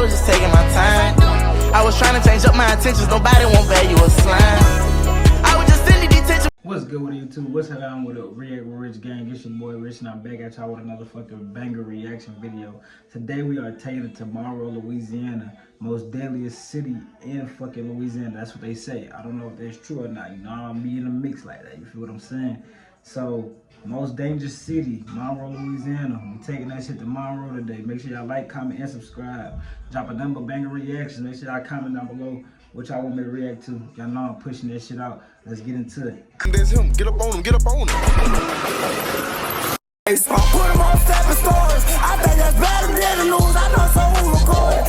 was just taking my time. I was trying to change up my intentions, nobody won't value a slime. I was just in the detention. What's good with YouTube? What's happening with the React with Rich gang? It's your boy Rich and I'm back at y'all with another fucking banger reaction video. Today we are taking it to Monroe, Louisiana. Most deadliest city in fucking Louisiana. That's what they say. I don't know if that's true or not. You know, I'm be in a mix like that. You feel what I'm saying? So, most dangerous city, Monroe, Louisiana. We taking that shit to Monroe today. Make sure y'all like, comment, and subscribe. Drop a number banger reactions. Make sure y'all comment down below what y'all want me to react to. Y'all know I'm pushing that shit out. Let's get into it. There's him. Get up on him. Get up on him. Put him on stepping stores. I think that's better than the news. I know someone recorded.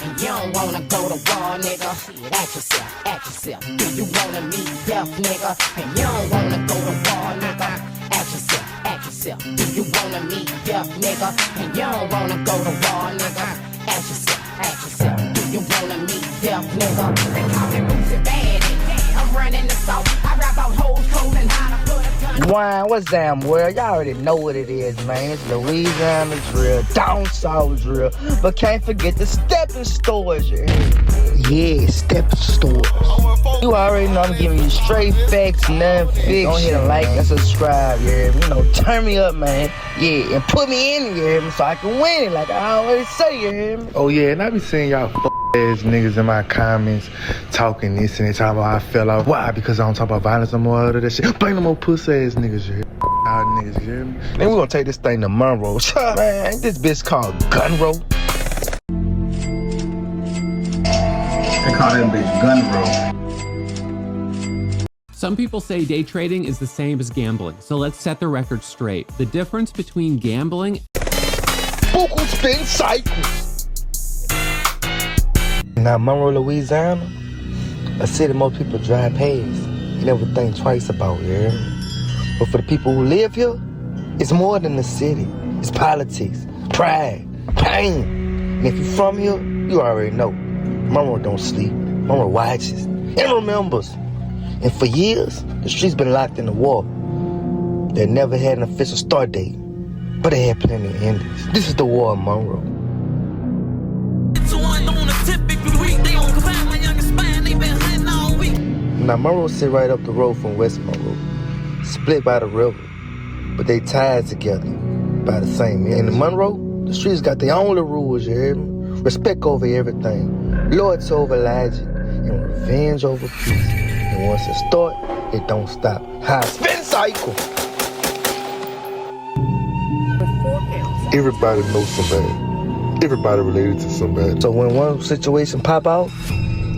And you don't wanna go to war, nigga. Ask yourself. Do you wanna meet death, nigga? And you don't wanna go to war, nigga. Ask yourself. Do you wanna meet death, nigga? And you don't wanna go to war, nigga. Ask yourself. Do you wanna meet death, nigga? They call me Boosie Baddy. I'm running the south. I rap out hoes, clothes, and how to put a gun. Wine, what's damn world? Y'all already know what it is, man. It's Louisiana drill, down south drill. But can't forget the stepping stores, you hear? Yeah, stepping stores. You already know I'm giving you straight facts, non-fiction. Go ahead and like and subscribe, yeah. You know, turn me up, man. Yeah, and put me in, you hear me, so I can win it, like I always say, you hear me? Oh yeah, and I be seeing y'all ass niggas in my comments talking this and they talking about how I fell out. Why? Because I don't talk about violence no more, all of that shit. Bring them more pussy ass niggas, you hear? All niggas, you hear me? Then we gonna take this thing to Monroe. Man, ain't this bitch called Gunroe? They call that bitch Gunroe. Some people say day trading is the same as gambling, so let's set the record straight. The difference between gambling Buku spin cycles. Now, Monroe, Louisiana, a city most people drive past. You never think twice about, yeah? But for the people who live here, it's more than the city. It's politics, pride, pain. And if you're from here, you already know. Monroe don't sleep. Monroe watches and remembers. And for years, the streets been locked in the war. They never had an official start date, but they had plenty of endings. This is the war of Monroe. Now Monroe sit right up the road from West Monroe, split by the river, but they tied together by the same end. In Monroe, the streets got their own little rules, you hear me? Respect over everything, loyalty over logic, and revenge over peace. And once it start, it don't stop. High spin cycle. Everybody knows somebody. Everybody related to somebody. So when one situation pop out,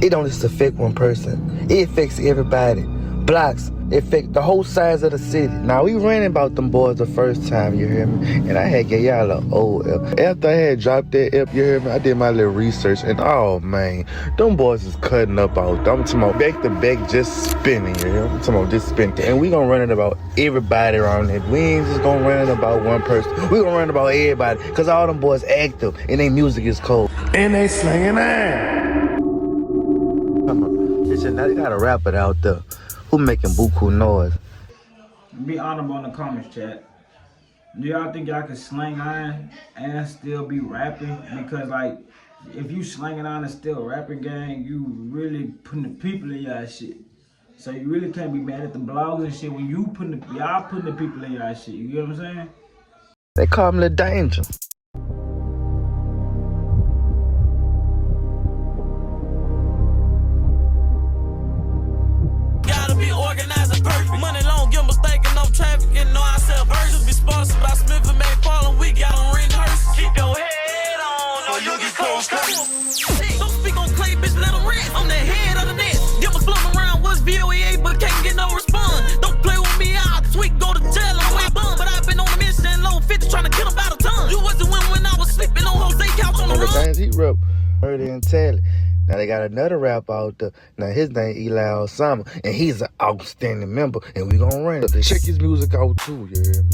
it don't just affect one person. It affects everybody. Blocks, it affect the whole size of the city. Now we ran about them boys the first time, you hear me? And I had gave y'all an old F. After I had dropped that F, you hear me? I did my little research and oh man, them boys is cutting up out. I'm talking about back to back just spinning, you hear me? I'm talking about just spinning. And we gonna run it about everybody around here. We ain't just gonna run it about one person. We gonna run it about everybody. Cause all them boys active and their music is cold. And they slinging ass. Now they got a rapper out there who making buku noise. Be honorable in the comments, chat. Do y'all think y'all can slang iron and still be rapping? Because like, if you slanging iron and still rapping, gang, you really putting the people in y'all shit. So you really can't be mad at the blogs and shit when you y'all putting the people in y'all shit. You get what I'm saying? They call him the danger. Money long, get mistaken, no traffic, and no I sell versions. Be sponsored by Smith and McFarlane, we got on ring hearse. Keep your head on, or you get close. Don't speak on clay, bitch, let them rest. I'm the head of the net. Give us floating around, what's VOA, but can't get no response. Don't play with me, I'll tweak, go to jail, I'm way bum. But I've been on a mission, low 50, trying to kill him by the ton. You wasn't when I was sleeping on Jose couch on the run. Things he rep, heard it and tell it. Now they got another rapper out there. Now his name Eli Osama, and he's an outstanding member, and we gonna run it. Check his music out too, you hear me?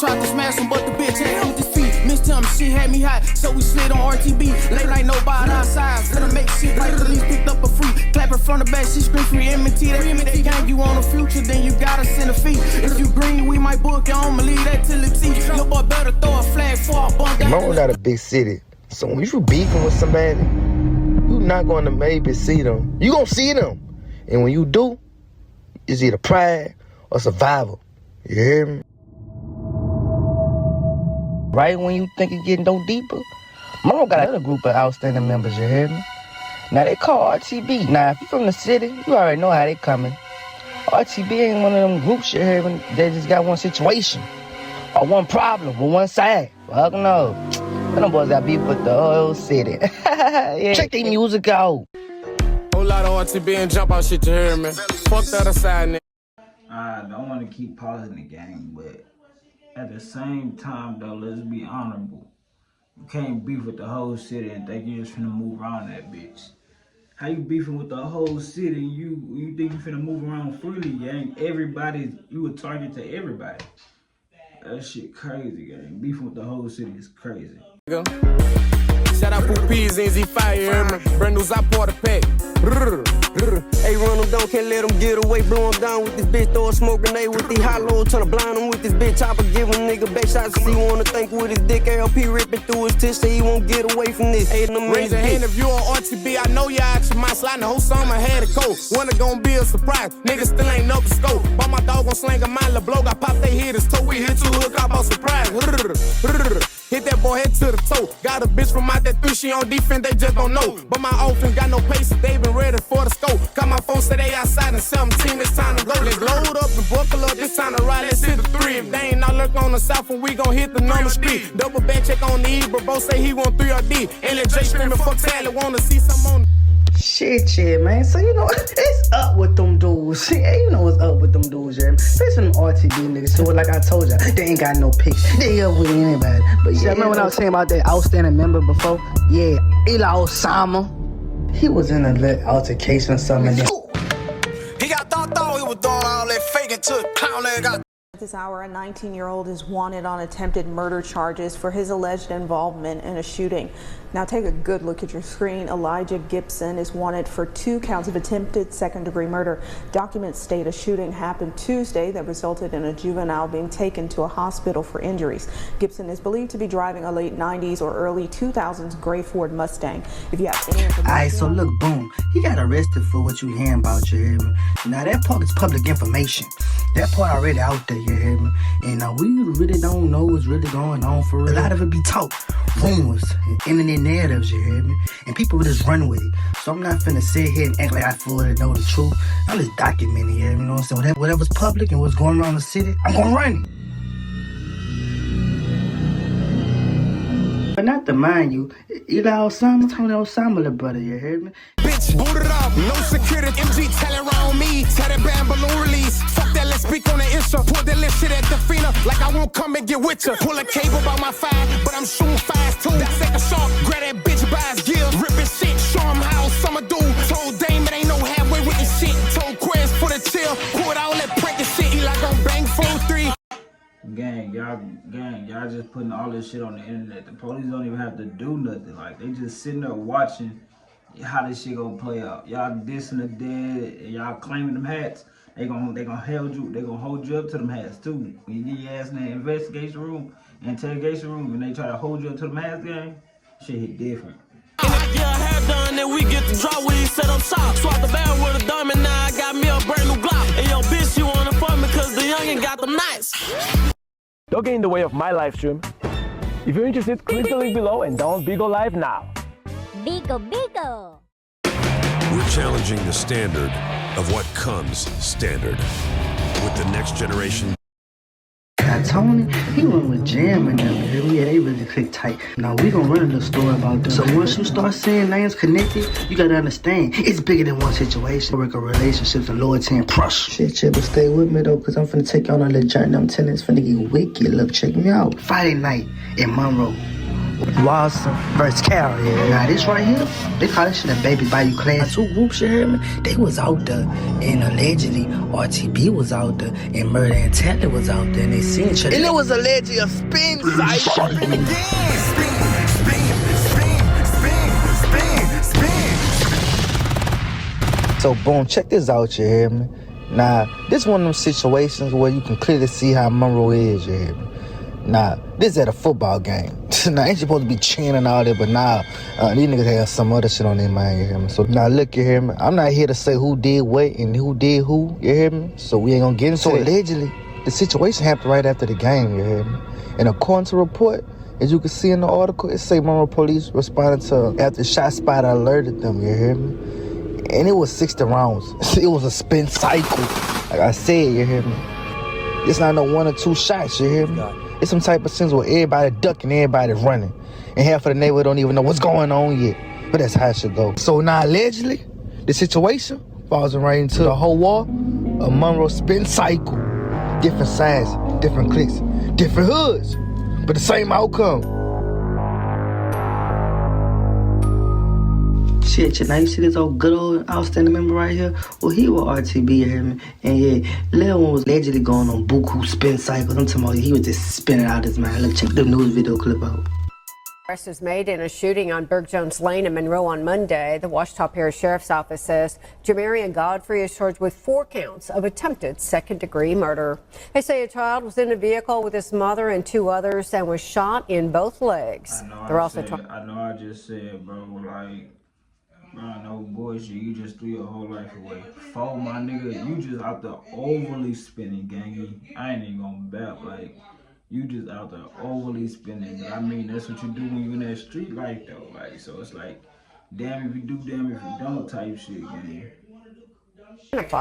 tried to smash him, but the bitch ain't with his feet. Missed him, shit had me hot, so we slid on RTB. Late night, nobody outside, finna make shit like police picked up a freak. Clapping from the back, she scream free M&T. That gang you on the future, then you gotta send a fee. If you green, we might book you, I'ma leave that till it's easy. Your boy better throw a flag for a bump. Monroe not a big city, so when you beefing with somebody, you not going to maybe see them. You gonna see them, and when you do, it's either pride or survival. You hear me? Right when you think it's getting no deeper, Monroe got another group of outstanding members. You hear me? Now they call RTB. Now if you from the city, you already know how they coming. RTB ain't one of them groups. You hear me? They just got one situation or one problem with one side. Fuck no. Them boys got beef with the whole city. Yeah. Check their music out. Whole lot of RTB and jump out shit, you hear me? Fuck the other side, nigga. I don't want to keep pausing the game, but at the same time, though, let's be honorable. You can't beef with the whole city and think you're just finna move around that bitch. How you beefing with the whole city and you think you finna move around freely, gang? You a target to everybody. That shit crazy, gang. Beefing with the whole city is crazy. Shout out for P's and Z5, you hear me? Brand new Zappa the pack. Hey, run them down, can't let them get away. Blow them down with this bitch, throw a smoke grenade with these hollows. Tryna blind them with this bitch chopper, give him nigga back shots. See, wanna think with his dick, LP ripping through his tits, so he won't get away from this. Hey, raise your hand if you on RTB, I know you out your mind. Sliding the whole summer, had it cold. One that gon' be a surprise, niggas still ain't up the scope. But my dog gon' slang a mile of blow, got pop they hit his toe. We hit two hook up on surprise. Hit that boy head to the toe. Got a bitch from out that three, she on defense, they just don't know. But my offense got no pace, they been ready for the scope. Got my phone, say they outside in 17, it's time to go. Let's load up and buckle up, it's time to ride, let's hit the 3. If they ain't not lurk on the south, and we gon' hit the number street. Double back check on the E, but bro say he want 3RD. LJ screaming, fuck Tally, wanna see some on. Shit, man. So, you know, it's up with them dudes. Yeah, you know what's up with them dudes, yeah. Especially them RTB niggas. So, like I told ya, they ain't got no pics. They up with anybody. But yeah, remember when I was saying about that outstanding member before? Yeah, Eli Osama. He was in a altercation or something. He got thought he was doing all that faking to the clown that got. This hour, a 19-year-old is wanted on attempted murder charges for his alleged involvement in a shooting. Now take a good look at your screen. Elijah Gibson is wanted for 2 counts of attempted second-degree murder. Documents state a shooting happened Tuesday that resulted in a juvenile being taken to a hospital for injuries. Gibson is believed to be driving a late 90s or early 2000s gray Ford Mustang. If you have any information... Alright, so look, boom. He got arrested for what you hearing about, you hear me? Now that part is public information. That part already out there, you hear me? And we really don't know what's really going on for real. A lot of it be talk, rumors, and internet narratives, you hear me? And people just run with it. So I'm not finna sit here and act like I fully know the truth. I'm just documenting it, you know what I'm saying? Whatever's public and what's going on in the city, I'm gonna run it. But not to mind you, Eli Osama, Tony Osama, little brother, you heard me? Bitch, boot it up, no security, MG telling around me. Tell that band balloon release. Fuck that, let's speak on the issue. Pull that little shit at the fina, like I won't come and get with you. Pull a cable by my fire, but I'm shooting fast too. That second shot, grab that bitch by his gills. Ripping shit, show him how summer do. Told Dame it ain't no halfway with this shit. Told Quest for the chill. Pulled all that pranking shit, he like on bang 4-3. Gang, y'all just putting all this shit on the internet. The police don't even have to do nothing. Like, they just sitting there watching how this shit gonna play out. Y'all dissing the dead and y'all claiming them hats. They gonna hold you up to them hats too. When you get your ass in the interrogation room, and they try to hold you up to them hats, gang, shit hit different. And I get her hair done, then we get the draw when he set up shop. Swap the barrel with a diamond, now I got me a brand new Glock. And yo, bitch, you wanna fuck me cause the youngin' got them nights. Don't get in the way of my live stream. If you're interested, click the link below and download Bigo Live now. Bigo. We're challenging the standard of what comes standard with the next generation. Tony, he went with Jam and them. Yeah, they really click tight. Now we gonna run a little story about them. So once you start seeing names connected, you gotta understand it's bigger than one situation. Work of relationships and loyalty and pressure. Shit, but stay with me though, cause I'm finna take you on a little journey. I'm telling you, it's finna get wicked. Look, check me out. Friday night in Monroe. Watson versus Carol. Yeah. Now this right here, they call this shit a baby bayou class 2 group, you hear me? They was out there, and allegedly RTB was out there, and Murder and Taylor was out there, and they seen each other. And it was allegedly a spin cycle. So boom, check this out, you hear me? Now, this is one of them situations where you can clearly see how Monroe is, you hear me? Now, this is at a football game. Now, ain't supposed to be cheering and all that, but now, these niggas have some other shit on their mind, you hear me? So now, look, you hear me? I'm not here to say who did what and who did who, you hear me? So we ain't gonna get into it. So allegedly, the situation happened right after the game, you hear me? And according to the report, as you can see in the article, it say Monroe police responded to after shot spotter alerted them, you hear me? And it was 60 rounds. It was a spin cycle. Like I said, you hear me? It's not no 1 or 2 shots, you hear me? It's some type of sense where everybody ducking, everybody running. And half of the neighborhood don't even know what's going on yet. But that's how it should go. So now, allegedly, the situation falls right into the whole wall of Monroe spin cycle. Different sides, different cliques, different hoods, but the same outcome. Shit, now you see this old good old outstanding member right here? Well, he was RTB, you hear me? And yeah, little one was allegedly going on buku spin cycles. I'm talking about he was just spinning out his mind. Look, check the news video clip out. Arrest was made in a shooting on Burke Jones Lane in Monroe on Monday. The Ouachita Parish Sheriff's Office says Jamarian Godfrey is charged with 4 counts of attempted second-degree murder. They say a child was in a vehicle with his mother and 2 others and was shot in both legs. I know I just said, bro, like, bro, no bullshit. You just threw your whole life away. For my nigga, you just out there overly spinning, gangy. I ain't even gonna bet, like, you just out there overly spinning. But I mean, that's what you do when you in that street life, though. Like, so it's like, damn if you do, damn if you don't type shit, gang. Shit.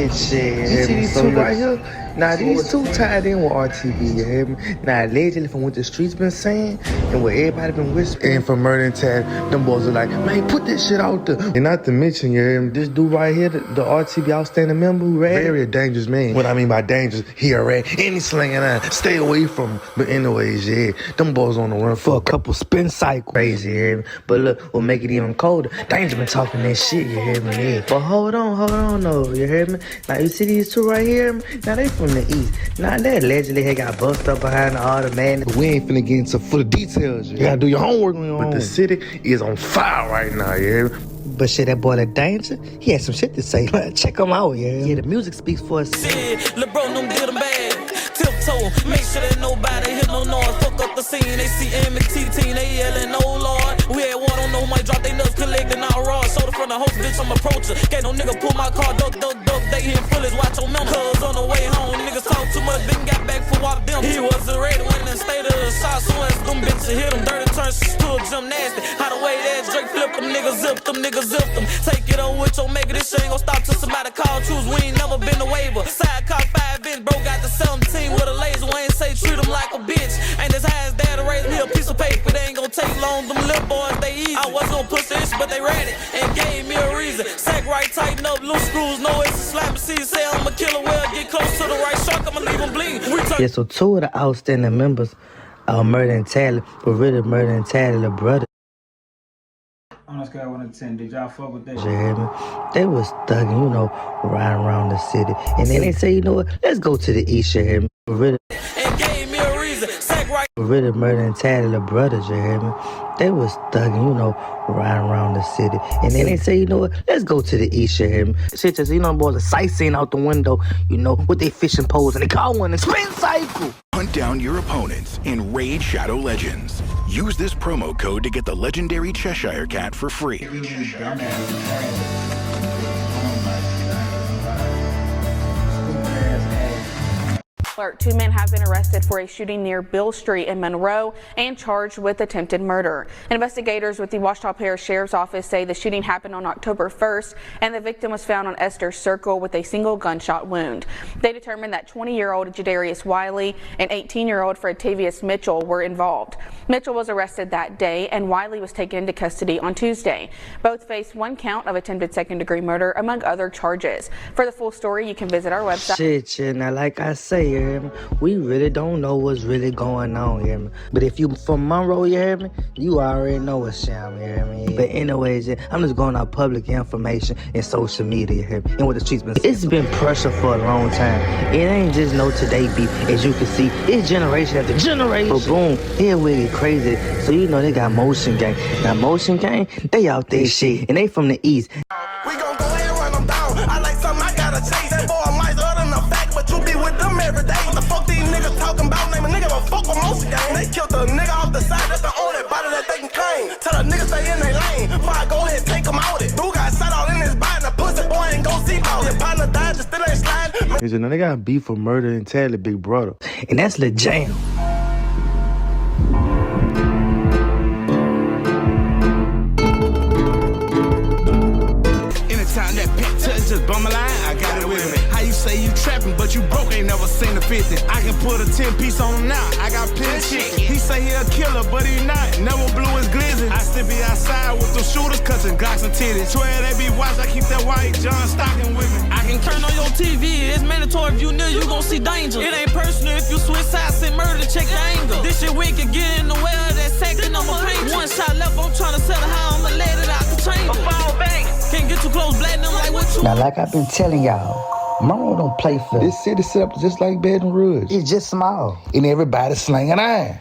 You see these two right here? Now these two tied in with RTB, you hear me? Now allegedly from what the streets been saying and what everybody been whispering. And for Murder and Tad, them boys are like, man, put this shit out there. And not to mention, you hear me? This dude right here, the RTB outstanding member who ran, very dangerous man. What I mean by dangerous, he a rat, and he's slinging out. Stay away from him. But anyways, yeah, them boys on the run for a couple spin cycles. Crazy, you hear me? But look, what make it even colder, Danger been talking that shit, you hear me? Yeah. But hold on, no, you hear me? Now you see these two right here? Now they from the east. Now they allegedly had got busted up behind all the man. We ain't finna get into full details. You gotta do your homework on your own. But the city is on fire right now, you hear me? But shit, that boy, that Danger, he had some shit to say. Check him out, yeah. Yeah, the music speaks for itself. LeBron them did them bad. Tiptoe, make sure that nobody hit no noise. Fuck up the scene, they see M&T team, they yelling, oh Lord. We had war, don't know who might drop they nuts, collecting our raw. Shoulder from the host, bitch, I'm approaching. Can't no nigga pull my car, duck, they hear fullest, watch your member. Cuz on the way home, niggas talk too much, then got back for walk them. He was ready when the state of the shot, soon as them bitches hit him, dirty turns to a jump nasty. How the way that Drake flip them, niggas zip them. Take it on with your maker, this shit ain't gon' stop till somebody call truth. We ain't never been a waiver. Side cock 5 inch, bro got the 17 with a laser. We ain't say treat him like a bitch. Ain't his ass dad to raise me a piece of paper. They ain't gon' take long. Them little boys, they easy. I was gon' push this, but they read it and gave me a reason. Sack right, tighten up, loose screws. No, it's a slap. See, say I'm a killer. Well, get close to the right shark. I'ma leave him bleed. Yeah, so 2 of the outstanding members of Murder and Taylor, but really Murder and Taylor, the brother. On a scale of 1 to 10, did y'all fuck with that? You hear me? They was thugging, you know, riding around the city. And then they say, you know what, let's go to the east, you hear me? Really, and gave me a reason. Sack right. Really Murder and Taylor, the brothers, you hear me? They was thugging, you know, riding around the city. And then they say, you know what, let's go to the east, you hear me? Shit, just, you know, boys, a sightseeing out the window, you know, with their fishing poles, and they call one a spin cycle. Hunt down your opponents in Raid Shadow Legends. Use this promo code to get the legendary Cheshire Cat for free. Two men have been arrested for a shooting near Bill Street in Monroe and charged with attempted murder. Investigators with the Ouachita Parish Sheriff's Office say the shooting happened on October 1st and the victim was found on Esther Circle with a single gunshot wound. They determined that 20-year-old Jadarius Wiley and 18-year-old Fredtavius Mitchell were involved. Mitchell was arrested that day and Wiley was taken into custody on Tuesday. Both faced 1 count of attempted second-degree murder among other charges. For the full story, you can visit our website. Shit, now like I say, hear me? We really don't know what's really going on, you hear me? But if you from Monroe, you hear me? You already know what's sham, you hear me? But anyways, I'm just going out public information and social media, you hear me? And what the streets been saying. It's been pressure for a long time. It ain't just no today beef, as you can see. It's generation after generation. But boom, here we get crazy. So you know they got Motion Gang. Now Motion Gang, they out there shit, and they from the east. We gon' go ahead and run them down. I like something I gotta chase. That boy might other than a fact, but you be with them every day. What the fuck these niggas talking about? Name a nigga but fuck with Motion Gang. They killed the nigga off the side, that's the only body that they can claim. Tell the niggas stay in their lane, before I go ahead and take them out it. Dude got shot all in his body, the pussy boy ain't gon' see about it. Your partner died, just still ain't sliding. He said, now they got beef for murder and Tally Big Brother. And that's the jam. Anytime that pit touch just bum a line, I got it with me. How you say you trapping, but you broke, ain't never seen a 50. I can put a 10-piece on him now, I got plenty chick. He say he a killer, but he not, never blew his glizzy. I still be outside with the shooters, cutting Glocks and titties. Swear they be watched, I keep that white John Stockton with me. I can turn on your TV, it's mandatory if you near, you gon' see danger. It ain't personal if you switch sides, say murder, check the angle. This shit wicked, get in the way of that second, I'ma paint. One shot left, I'm tryna settle how I'ma let it out the chamber. Fall back, can't get too close, platinum like what you. Now, like I've been telling y'all, Monroe don't play fair. This city set up just like Baton Rouge. It's just small, and everybody slinging iron.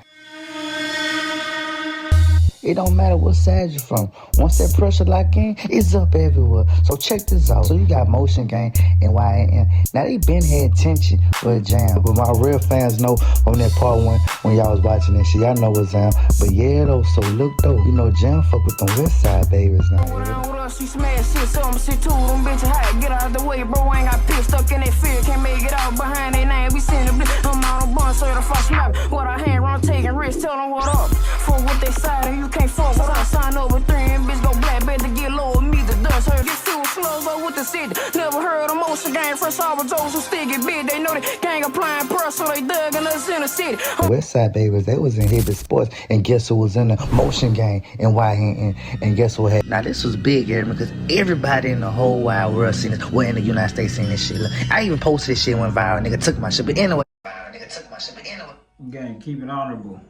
It don't matter what side you're from. Once that pressure lock in, it's up everywhere. So check this out. So you got Motion Gang and YN. Now they been had tension for a jam. But my real fans know on that part when y'all was watching that shit, y'all know what's jam. But yeah though, so look though, you know Jam fuck with them West Side babies now. She smash shit, so I'ma sit too. Them bitches hot, get out the way, bro. Ain't got pissed stuck in that fear. Can't make it out behind they name. We send the blitz. I'm out on bun, so the fuck snap. What I hand round taking risks, tell them what up. For what they side, and you can't fuck with us. Sign over 3 and bitch go black, better get low with me. The dust hurt. Get fuel slugs up with the city. Never heard of Motion Gang. Fresh off of Jones who stick it big. They know they gang applying press, so they dug in us in the city. West Side babies, they was in Hibbit Sports, and guess who was in the Motion Gang and YN, and guess what had. Now this was big, Aaron, because everybody in the whole wide world seen this. We're in the United States seeing this shit. Look, I even posted this shit, went viral. Nigga took my shit, but anyway. Gang, keep it honorable.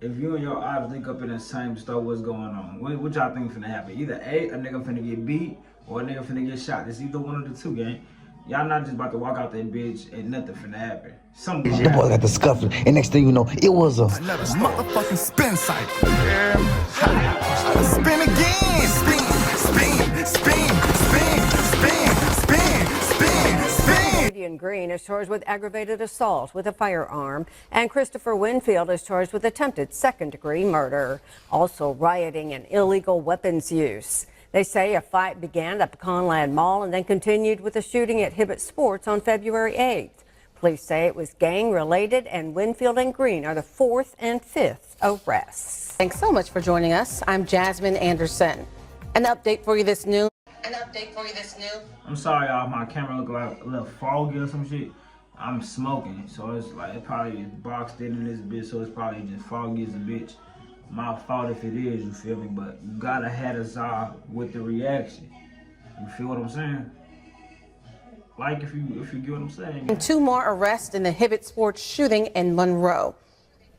If you and your ops link up in the same store, what's going on? What y'all think finna happen? Either A nigga finna get beat, or a nigga finna get shot. It's either one of the two, gang. Y'all not just about to walk out that bitch and nothing finna happen. Something The boy got the scuffle, and next thing you know, it was a motherfucking spin cycle. Spin again, Gideon Green is charged with aggravated assault with a firearm, and Christopher Winfield is charged with attempted second-degree murder. Also rioting and illegal weapons use. They say a fight began at the Pecanland Mall and then continued with a shooting at Hibbett Sports on February 8th. Police say it was gang-related, and Winfield and Green are the 4th and 5th arrests. Thanks so much for joining us. I'm Jasmine Anderson. An update for you this noon. I'm sorry, y'all. My camera look like a little foggy or some shit. I'm smoking, so it's like it probably is boxed in this bitch, so it's probably just foggy as a bitch. My fault if it is, you feel me? But you gotta have us with the reaction. You feel what I'm saying? Like if you get what I'm saying. And 2 more arrests in the Hibbett Sports shooting in Monroe.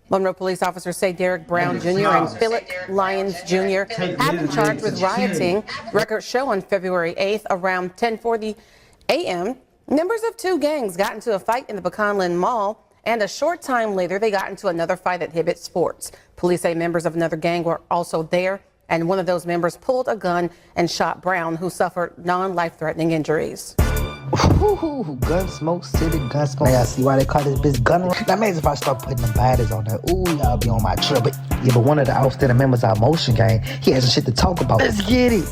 Monroe police officers say Derek Brown Jr. and Philip Lyons Jr. have been charged with rioting. Records show on February 8th around 10:40 a.m. members of 2 gangs got into a fight in the Pecanland Mall, and a short time later they got into another fight at Hibbett Sports. Police say members of another gang were also there, and one of those members pulled a gun and shot Brown, who suffered non-life-threatening injuries. Ooh, Gunsmoke City, Gunsmoke. Now, y'all see why they call this bitch Gun Run? Now, imagine if I start putting them bodies on there. Ooh, y'all be on my trip. But one of the outstanding members of our Motion Gang, he has some shit to talk about. Let's get it.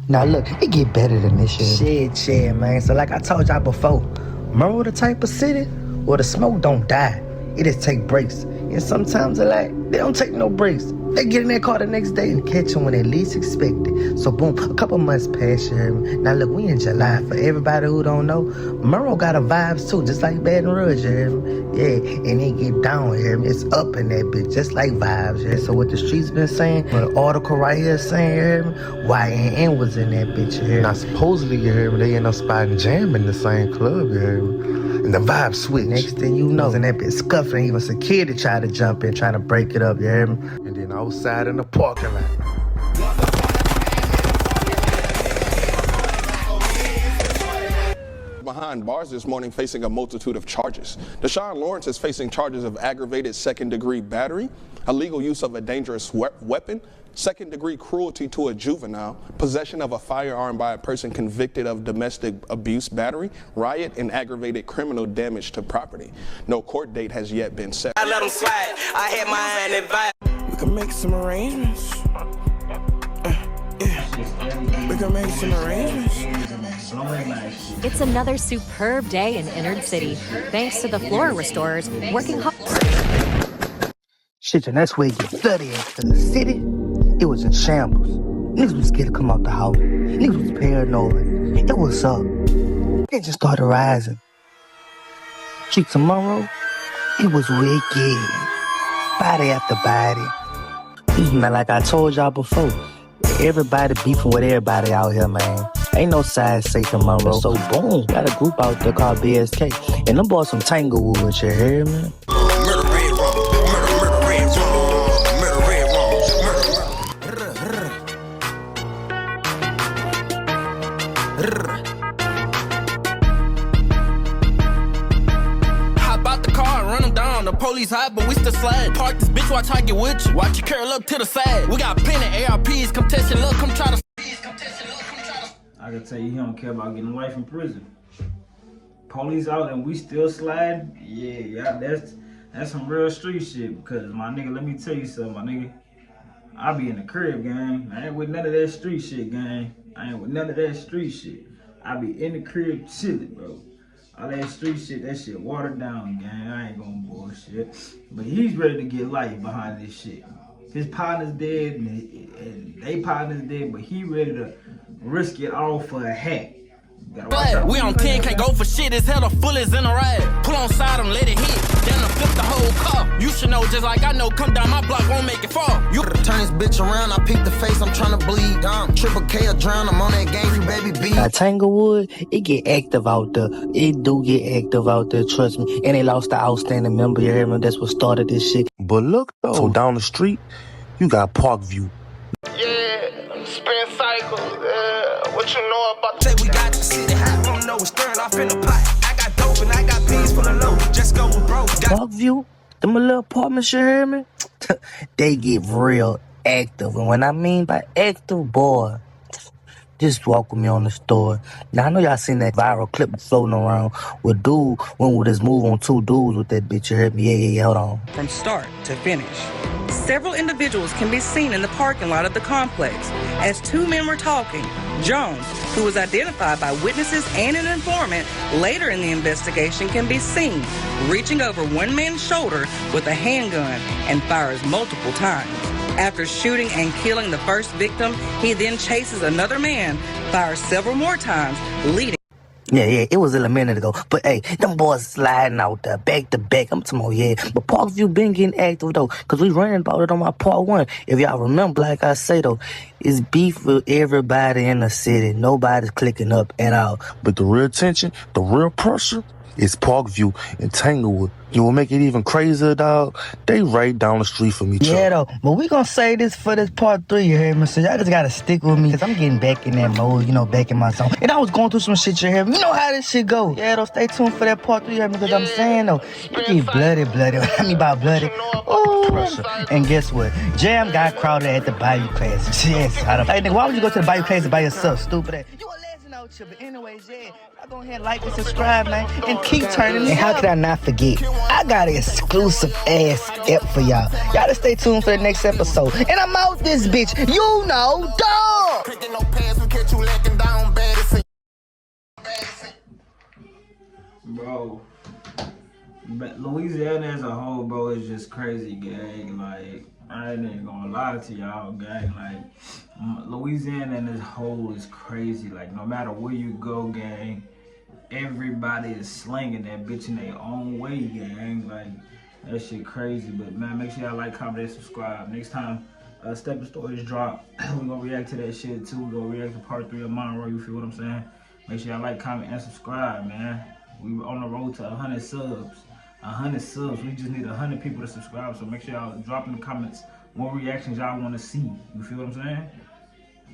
Now look, it get better than this shit, man. So like I told y'all before, Monroe the type of city where the smoke don't die. It just take breaks. And sometimes it like They don't take no breaks. They get in that car the next day and catch them when they least expect it. So boom, a couple months pass, you hear me? Now look, we in July. For everybody who don't know, Monroe got a vibes too, just like Baton Rouge, you hear me? Yeah, and they get down, you hear me? It's up in that bitch, just like vibes, yeah. So what the streets been saying, what the article right here saying, you hear me? YNN was in that bitch, you hear me? Now supposedly, you hear me, they end up spotting Jam in the same club, you hear me? And the vibe switch. Next thing you know, and that bitch scuffing, even security tried to jump in, trying to break it up, you hear me? And then outside in the parking lot. Behind bars this morning facing a multitude of charges. Deshaun Lawrence is facing charges of aggravated second-degree battery, illegal use of a dangerous weapon, second-degree cruelty to a juvenile, possession of a firearm by a person convicted of domestic abuse battery, riot, and aggravated criminal damage to property. No court date has yet been set. I let him slide. I had my hand advice. We can make some arrangements. We can make some arrangements. It's another superb day in Inner City, thanks to the floor restorers working hard. Shit, and that's where it gets flooded into the city. It was in shambles. Niggas was scared to come out the house. Niggas was paranoid. It was up. It just started rising. Streets of Monroe, it was wicked. Body after body. Now, like I told y'all before, everybody beefing with everybody out here, man. Ain't no side safe in Monroe. So boom, got a group out there called BSK. And them boys from Tanglewood, you hear me? Hop out the car and run them down. The police hot, but we still slide. Park this bitch, watch I get with you. Watch you curl up to the side. We got plenty ARPs. Come test your luck, come try to. I can tell you he don't care about getting life in prison. Police out and we still sliding? Yeah, that's some real street shit. Because my nigga, let me tell you something, my nigga. I be in the crib, gang. I ain't with none of that street shit, gang. I ain't with none of that street shit. I be in the crib chilling, bro. All that street shit, that shit watered down, gang. I ain't gonna bullshit. But he's ready to get life behind this shit. His partner's dead and they partner's dead, but he ready to risk it all for a hat. We on 10, can't go for shit. It's hell, the full is in a ride. Pull on side him, let it hit. Then I flip the whole car. You should know just like I know, come down my block, won't make it fall. You turn this bitch around, I peek the face, I'm trying to bleed. Triple K or drown, I'm on that game, you baby B. Now Tanglewood, it get active out there. It do get active out there, trust me. And they lost the outstanding member, you hear me? That's what started this shit. But look though, so down the street, you got Parkview. Yeah, spin cycle. What you know about that? We got the city hot from nowhere, stirring off in the pot. I got dope and I got peas full of low. Just go with bro. Parkview, them little apartments, you hear me? They get real active. And when I mean by active, boy, just walk with me on the store. Now, I know y'all seen that viral clip floating around with dude went with his move on two dudes with that bitch, you heard me? Yeah, hold on. From start to finish, several individuals can be seen in the parking lot of the complex. As two men were talking, Jones, who was identified by witnesses and an informant, later in the investigation can be seen reaching over one man's shoulder with a handgun and fires multiple times. After shooting and killing the first victim, he then chases another man, fires several more times, leading. Yeah, it was a minute ago. But hey, them boys sliding out there, back to back. I'm talking about, yeah. But Parkview been getting active though, because we ran about it on my part one. If y'all remember, like I say though, it's beef with everybody in the city. Nobody's clicking up at all. But the real tension, the real pressure, is Parkview and Tanglewood. You will make it even crazier, dog. They right down the street from each other. Yeah, though. But we gonna say this for this part 3, you hear me? So y'all just gotta stick with me, because I'm getting back in that mode, you know, back in my zone. And I was going through some shit, you hear me? You know how this shit go. Yeah, though, stay tuned for that part 3, you hear me? Because I'm saying, though, it get bloody. I mean by bloody. Oh, pressure. And guess what? Jam got crowded at the Bayou classes. Yes. Hey, nigga, why would you go to the Bayou classes by yourself, stupid ass? You a legend out here, but anyways, yeah. Go ahead, like and subscribe, man, and keep turning. And how could I not forget? I got an exclusive ass ep for y'all. Y'all just stay tuned for the next episode. And I'm out this bitch. You know, dog. Bro, But Louisiana as a whole, bro, is just crazy, gang. Like, I ain't even gonna lie to y'all, gang. Like, Louisiana as a whole is crazy. Like, no matter where you go, gang, everybody is slinging that bitch in their own way, gang. Like, that shit crazy. But, man, make sure y'all like, comment, and subscribe. Next time Stepping Stories drop, we gonna react to that shit, too. We gonna react to part 3 of Monroe, you feel what I'm saying? Make sure y'all like, comment, and subscribe, man. We were on the road to 100 subs. 100 subs. We just need 100 people to subscribe. So make sure y'all drop in the comments what reactions y'all want to see. You feel what I'm saying?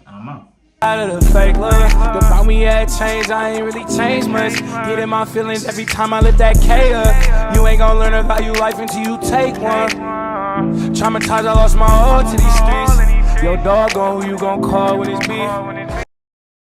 I'm out. Out of the fake love, about me had changed, I ain't really changed much. Get in my feelings every time I lift that K up. You ain't gonna learn to value life until you take one. Traumatized, I lost my all to these streets. Your dog on who you gon' call when it's beef.